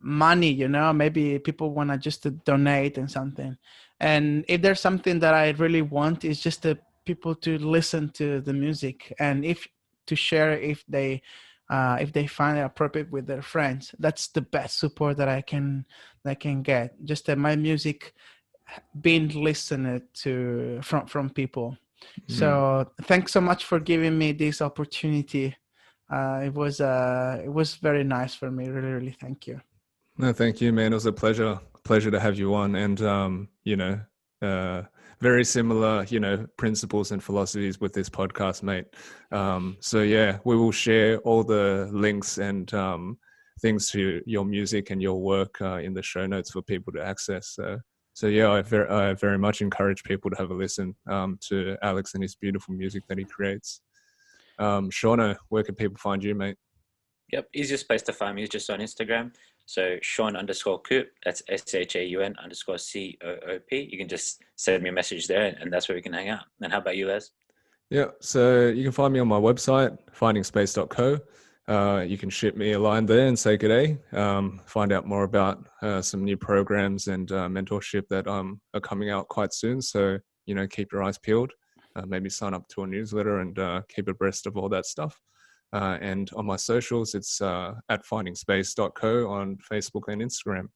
money, you know, maybe people want to just to donate and something. And if there's something that I really want, is just the people to listen to the music, and to share if they find it appropriate with their friends. That's the best support that I can get. Just that my music being listened to from people. So thanks so much for giving me this opportunity. It was very nice for me. Really, really thank you. No, thank you, man. It was a pleasure to have you on, and you know, very similar, you know, principles and philosophies with this podcast, mate. So yeah, we will share all the links and things to your music and your work in the show notes for people to access. So yeah, I very much encourage people to have a listen to Alex and his beautiful music that he creates. Shaun, where can people find you, mate? Yep, easiest place to find me is just on Instagram. So Shaun_Coop, that's SHAUN_COOP. You can just send me a message there, and that's where we can hang out. And how about you, Les? Yeah, so you can find me on my website, findingspace.co. You can ship me a line there and say good day. Find out more about some new programs and mentorship that are coming out quite soon. So, you know, keep your eyes peeled. Maybe sign up to a newsletter and keep abreast of all that stuff. And on my socials, it's at findingspace.co on Facebook and Instagram.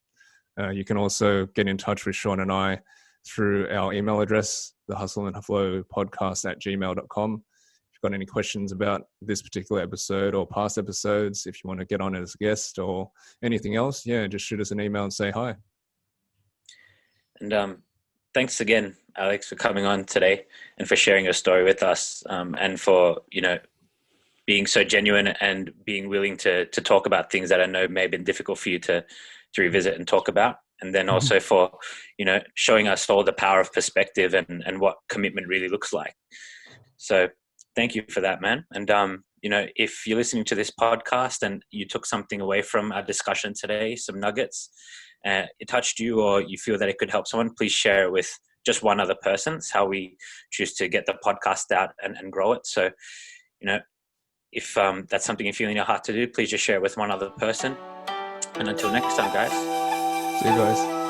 You can also get in touch with Shaun and I through our email address, thehustleandflowpodcast@gmail.com. If you've got any questions about this particular episode or past episodes, if you want to get on as a guest or anything else, yeah, just shoot us an email and say hi. And thanks again, Alex, for coming on today and for sharing your story with us, and for, you know, being so genuine and being willing to talk about things that I know may have been difficult for you to revisit and talk about. And then also for, you know, showing us all the power of perspective and what commitment really looks like. So thank you for that, man. And, you know, if you're listening to this podcast and you took something away from our discussion today, some nuggets, it touched you, or you feel that it could help someone, please share it with just one other person. It's how we choose to get the podcast out and grow it. So, if that's something you feel in your heart to do, please just share it with one other person. And until next time, guys. See you guys.